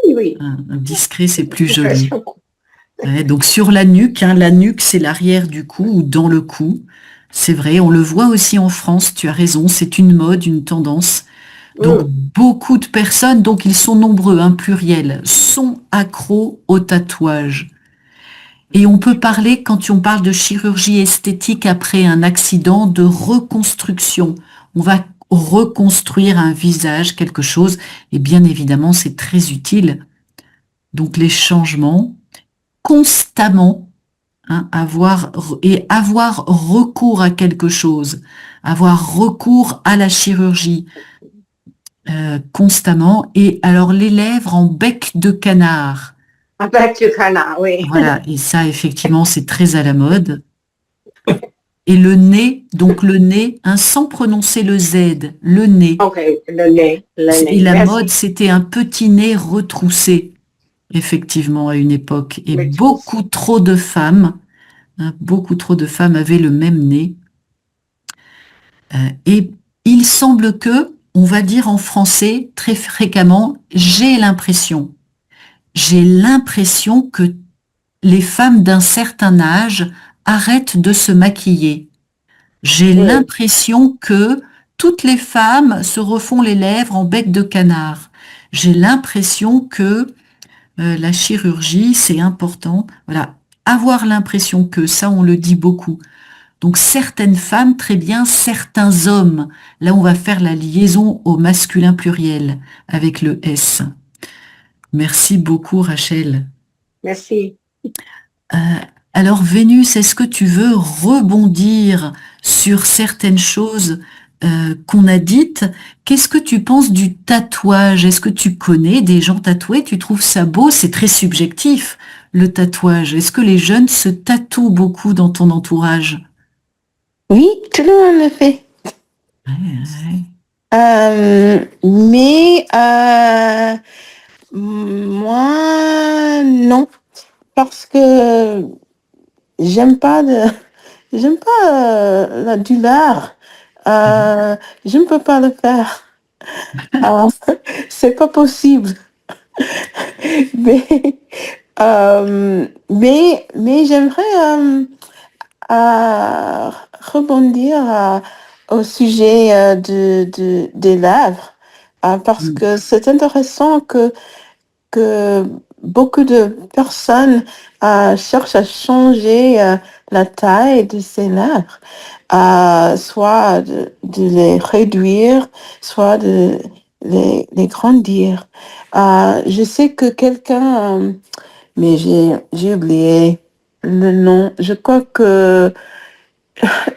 Oui. Discret, c'est plus joli. Ouais, donc sur la nuque, la nuque, c'est l'arrière du cou ou dans le cou. C'est vrai, on le voit aussi en France, tu as raison, c'est une mode, une tendance. Donc beaucoup de personnes, donc ils sont nombreux, pluriel, sont accros au tatouage. Et on peut parler, quand on parle de chirurgie esthétique après un accident, de reconstruction. On va reconstruire un visage, quelque chose, et bien évidemment, c'est très utile. Donc les changements, constamment, avoir recours à quelque chose, avoir recours à la chirurgie constamment. Et alors les lèvres en bec de canard. Un bec de canard, oui. Voilà, et ça effectivement c'est très à la mode. Et le nez, donc le nez, sans prononcer le Z, le nez. Ok, le nez. Et la Merci. mode, c'était un petit nez retroussé, effectivement, à une époque. Et Mais tous. beaucoup trop de femmes avaient le même nez. Et il semble que, on va dire en français très fréquemment, j'ai l'impression que les femmes d'un certain âge arrêtent de se maquiller. J'ai l'impression que toutes les femmes se refont les lèvres en bec de canard. J'ai l'impression que la chirurgie, c'est important. Voilà, avoir l'impression que, ça on le dit beaucoup. Donc certaines femmes, très bien, certains hommes. Là, on va faire la liaison au masculin pluriel avec le S. Merci beaucoup, Rachel. Merci. Alors, Vénus, est-ce que tu veux rebondir sur certaines choses qu'on a dites? Qu'est-ce que tu penses du tatouage? Est-ce que tu connais des gens tatoués? Tu trouves ça beau? C'est très subjectif, le tatouage. Est-ce que les jeunes se tatouent beaucoup dans ton entourage? Oui, tout le monde le fait. Ouais. Mais moi, non. Parce que j'aime pas la douleur. Je ne peux pas le faire. Euh, c'est pas possible. Mais, mais j'aimerais rebondir au sujet des lèvres, parce Mm. que c'est intéressant que beaucoup de personnes cherchent à changer la taille de ces lèvres, soit de les réduire, soit de les grandir. Je sais que quelqu'un, mais j'ai oublié le nom. Je crois que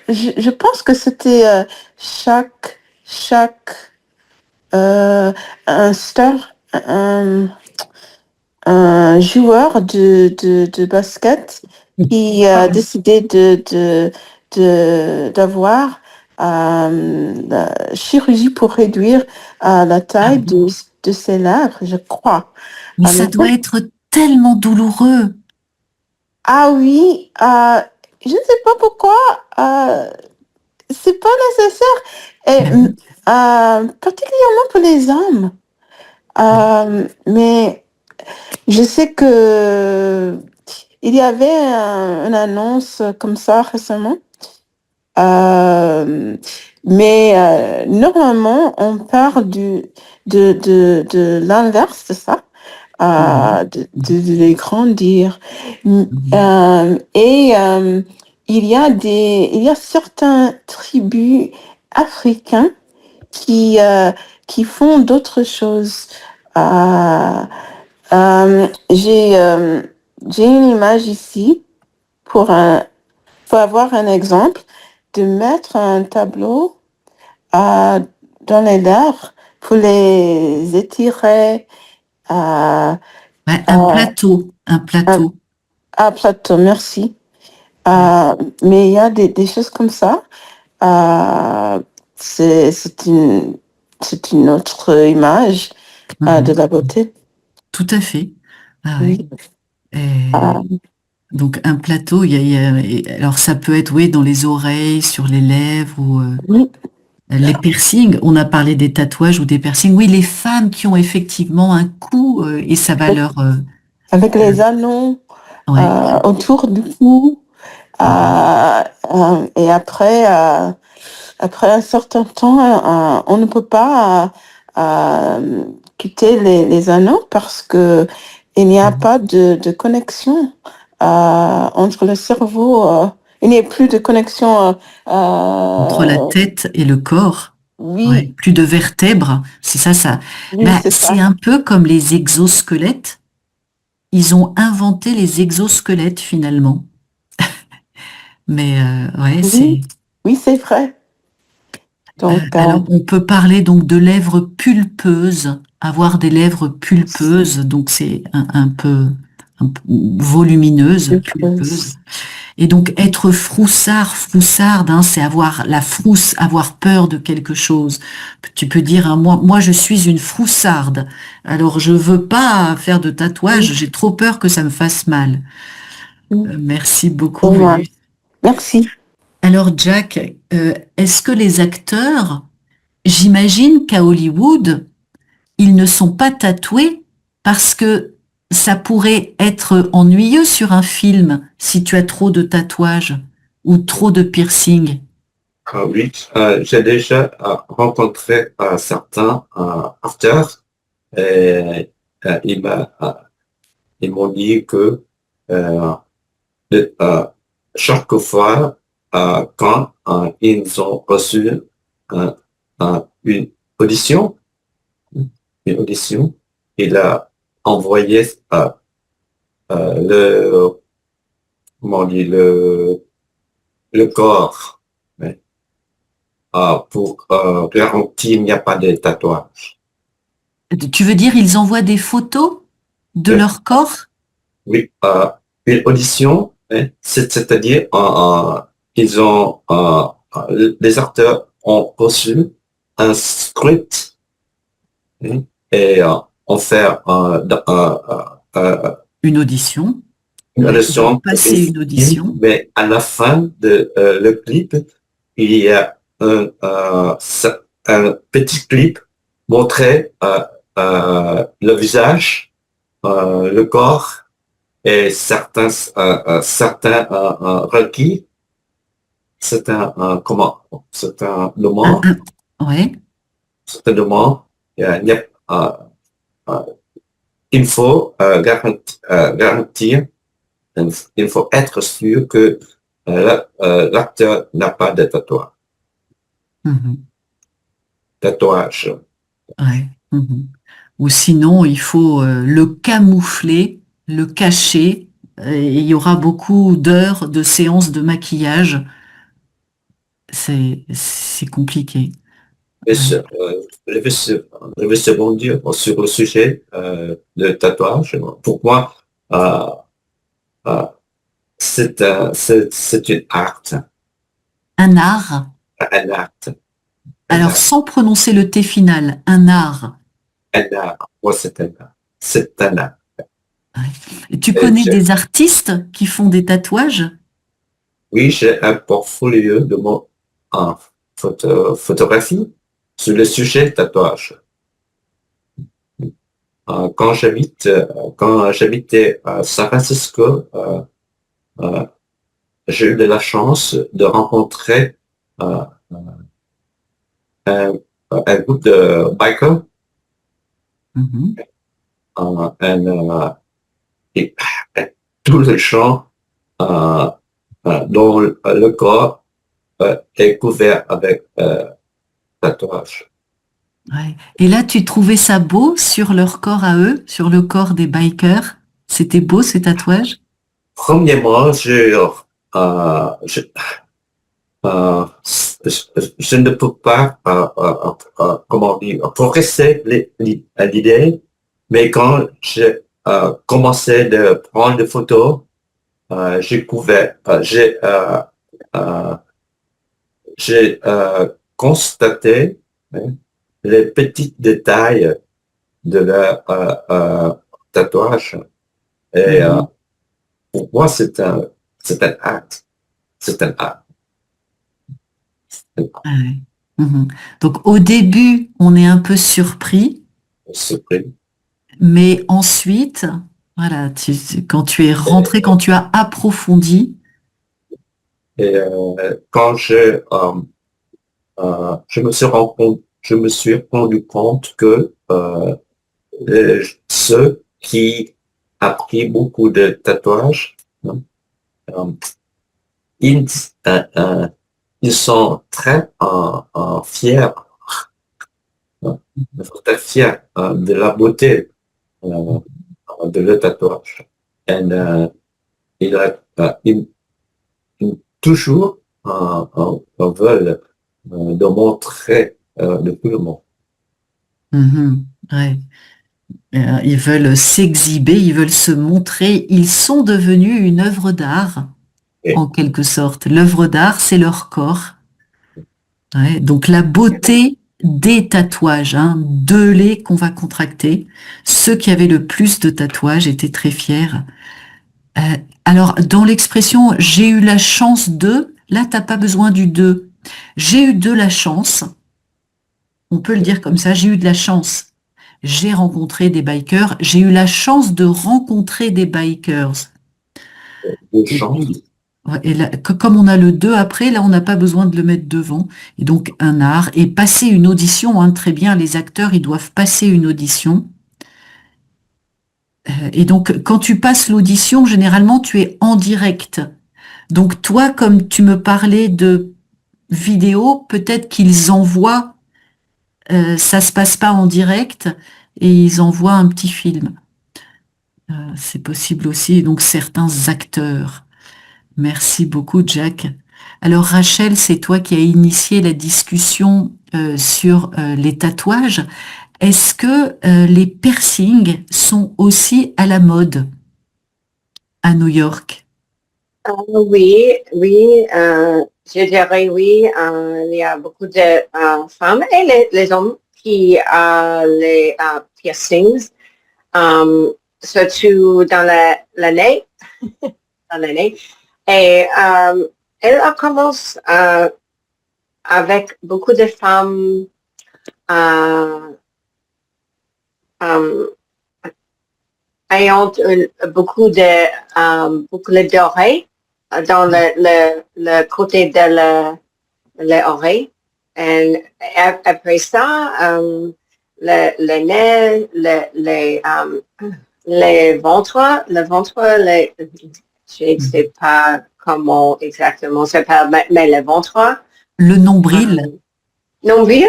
je pense que c'était chaque un star, un joueur de basket qui a décidé d'avoir la chirurgie pour réduire la Ah taille bon? de ses lèvres, je crois. Mais ça doit être tellement douloureux. Ah oui, je ne sais pas pourquoi, c'est pas nécessaire, et, particulièrement pour les hommes. Mais je sais que il y avait une annonce comme ça récemment. Mais normalement, on parle de l'inverse de ça, de les grandir. Et il y a certaines tribus africaines qui font d'autres choses. Euh, j'ai une image ici pour avoir un exemple de mettre un tableau dans les airs pour les étirer. Ouais, un plateau, un plateau. Plateau, merci. Mais il y a des choses comme ça. C'est une autre image de la beauté. Tout à fait. Ah ouais. Oui. Et donc un plateau, alors ça peut être oui dans les oreilles, sur les lèvres ou Oui, les piercings. On a parlé des tatouages ou des piercings. Oui, les femmes qui ont effectivement un cou et ça va leur avec les anneaux ouais. autour du cou. Et après un certain temps, on ne peut pas quitter les anneaux parce que il n'y a pas de connexion entre le cerveau. Il n'y a plus de connexion. Entre la tête et le corps. Ouais, Oui, plus de vertèbres, c'est ça. oui, Bah, c'est c'est ça. un peu comme les exosquelettes. Ils ont inventé les exosquelettes finalement. Mais ouais, c'est. Oui, oui, c'est vrai. Donc, Alors, on peut parler donc de lèvres pulpeuses, avoir des lèvres pulpeuses, donc c'est un peu volumineuse, pulpeuse. Et donc être froussarde, hein, c'est avoir la frousse, avoir peur de quelque chose. Tu peux dire, hein, moi je suis une froussarde. Alors je veux pas faire de tatouage, j'ai trop peur que ça me fasse mal. Merci beaucoup, moi, Vénus. merci. Alors Jack, est-ce que les acteurs, j'imagine qu'à Hollywood, ils ne sont pas tatoués parce que ça pourrait être ennuyeux sur un film si tu as trop de tatouages ou trop de piercings. Oui, j'ai déjà rencontré certains acteurs et ils m'ont dit que euh, de- chaque fois quand ils ont reçu euh, une audition, une audition, il a envoyé le, comment on dit, le corps hein, pour garantir qu'il n'y a pas de tatouage. Tu veux dire, ils envoient des photos de Euh, leur corps? Oui, une audition, hein, c'est-à-dire ils ont les acteurs ont reçu un script hein, et on fait Une audition. une Ouais, ils doivent audition pour une passer une film, audition. mais à la fin de le clip, il y a un petit clip montrer le visage, le corps et certains requis, c'est un Un- demande, ouais. c'est un demande, il y a, euh, il faut garantir, il faut être sûr que l'acteur n'a pas de Mhm. tatouage. Ouais. Mhm. Ou sinon, il faut le camoufler, le cacher, et il y aura beaucoup d'heures de séances de maquillage. C'est compliqué. Et Ouais. je vais rebondir sur le sujet de tatouage. Pour moi, euh, euh, c'est une art, Un art, un art, un alors art, sans prononcer le T final, un art. un art. Moi, c'est un art. C'est un art. Ouais. Et tu Et connais des artistes qui font des tatouages? oui, j'ai un portfolio de mon en photographie sur le sujet tatouage. Quand j'habitais à San Francisco, euh, j'ai eu de la chance de rencontrer euh, un, un groupe de bikers, Mhm. et, tous les gens dont le corps est couvert avec tatouage. Ouais. Et là, tu trouvais ça beau sur leur corps à eux, sur le corps des bikers? C'était beau ces tatouages? Premièrement, je, je ne peux pas, comment dire, progresser à l'idée, mais quand j'ai commencé de prendre des photos, euh, j'ai constaté, hein, les petits détails de leur tatouage. Et Mhm. pour moi, c'est un acte. C'est un acte. Ah ouais. Mhm. Donc au début, on est un peu surpris, Surpris. mais ensuite, voilà, quand tu es rentré, quand tu as approfondi, Et quand je me suis rendu compte que ceux qui a pris beaucoup de tatouages, hein, euh, ils, euh, euh, ils sont très fiers, hein, très fiers de la beauté de leur tatouage. Et ils, ils toujours veulent de montrer de tout le monde. mhm, ouais. Ils veulent s'exhiber, ils veulent se montrer, ils sont devenus une œuvre d'art, Et, en quelque sorte. L'œuvre d'art, c'est leur corps. Ouais, donc la beauté des tatouages, hein, de les qu'on va contracter. Ceux qui avaient le plus de tatouages étaient très fiers. Euh, alors, dans l'expression j'ai eu la chance de, là, t'as pas besoin du de. J'ai eu de la chance, on peut le dire comme ça, j'ai eu de la chance. J'ai rencontré des bikers, j'ai eu la chance de rencontrer des bikers. de Et chance. puis, ouais, et là, comme on a le 2 après, là, on n'a pas besoin de le mettre devant. Et donc, un art. Et passer une audition, hein, très bien, les acteurs, ils doivent passer une audition. Et donc, quand tu passes l'audition, généralement, tu es en direct. Donc, toi, comme tu me parlais de vidéo, peut-être qu'ils envoient, ça se passe pas en direct, et ils envoient un petit film. C'est possible aussi. Et donc, certains acteurs. Merci beaucoup, Jack. Alors, Rachel, c'est toi qui as initié la discussion sur les tatouages. Est-ce que les piercings sont aussi à la mode à New York? Oui, oui, je dirais oui. Il y a beaucoup de femmes et les hommes qui ont les piercings, surtout dans l'année, dans l'année. Et elle commence avec beaucoup de femmes euh, euh, ayant beaucoup d'oreilles dans le côté de l'oreille. Et après ça, le nez, le ventre, je ne sais pas comment exactement ça s'appelle, mais le ventre. Le euh, nombril, nombril,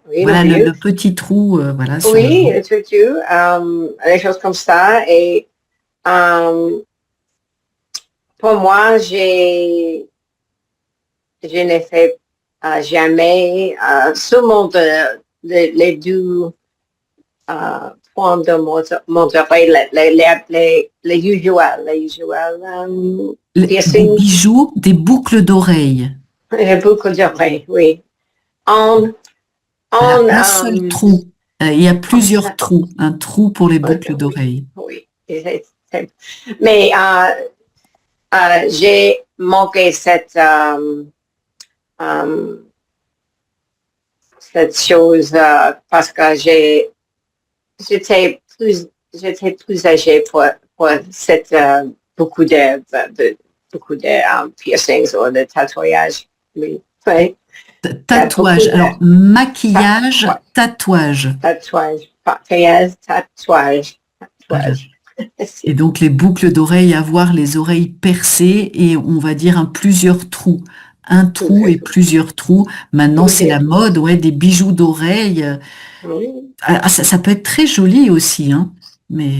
oui, voilà nombril. le petit trou voilà, sur le Oui, ventre. tout, des choses comme ça. Et euh, pour moi, je n'ai fait jamais seulement les deux points de mon oreille, les usuels Des piercings, bijoux, des boucles d'oreilles. et beaucoup d'oreilles, oui. En, Voilà, en, un seul trou. Il y a plusieurs en- trous. Un trou pour les boucles oui, d'oreilles. oui. Mais j'ai manqué euh, cette chose parce que j'étais plus âgée pour cette beaucoup de piercings ou de tatouages. Oui, oui. Il y a beaucoup Tatouage. de Alors, maquillage, tatouage. tatouages, tatouages, Voilà. tatouages. Et donc les boucles d'oreilles, avoir les oreilles percées et on va dire plusieurs trous. un trou et plusieurs trous. Maintenant, c'est la mode, ouais, des bijoux d'oreilles. Oui. Ça peut être très joli aussi, hein. Mais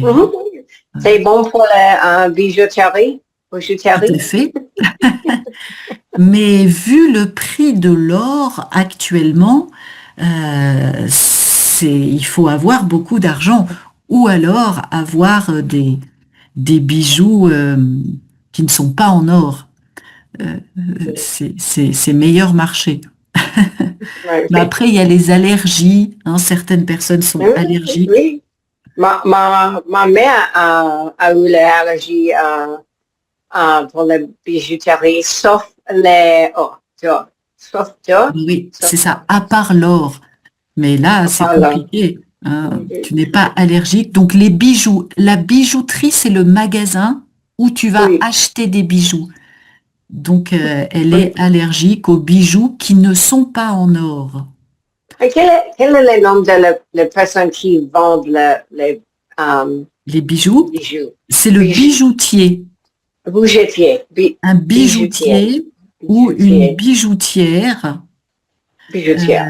C'est bon pour la bijouterie. tout à fait. Mais vu le prix de l'or actuellement, il faut avoir beaucoup d'argent ou alors avoir des bijoux qui ne sont pas en or. C'est meilleur marché. Ouais, Mais après, il y a les allergies, hein, certaines personnes sont allergiques. Oui. Ma mère a eu l'allergie pour la bijouterie, sauf les d'or. Sauf d'or. Oui, c'est ça, à part l'or. Mais là, c'est part l'or. compliqué, hein. Tu n'es pas allergique. Donc les bijoux, la bijouterie, c'est le magasin où tu vas Oui. acheter des bijoux. Donc elle est allergique aux bijoux qui ne sont pas en or. Et quel est le nom de la personne qui vend les Les bijoux, bijoux? c'est le bijoutier. Bijoutier. Un bijoutier ou une bijoutière Bijoutière.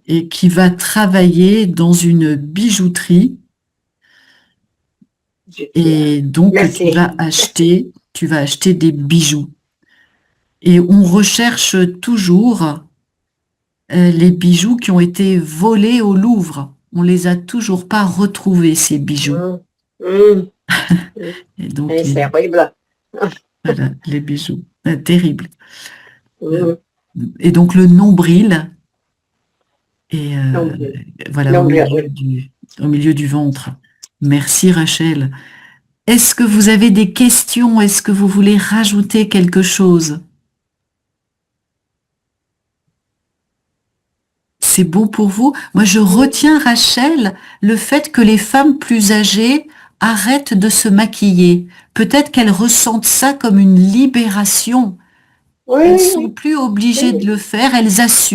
et qui va travailler dans une bijouterie. Et donc, Merci. tu vas acheter des bijoux. Et on recherche toujours les bijoux qui ont été volés au Louvre. On les a toujours pas retrouvés, ces bijoux. Et donc, C'est horrible. voilà, les bijoux. Terrible. Mm. Et donc, le nombril, et voilà, Nombril. au milieu du ventre. Merci, Rachel. Est-ce que vous avez des questions? Est-ce que vous voulez rajouter quelque chose? C'est bon pour vous? Moi, je retiens, Rachel, le fait que les femmes plus âgées arrêtent de se maquiller. Peut-être qu'elles ressentent ça comme une libération. Oui, Elles oui, sont oui. plus obligées de le faire, elles assument.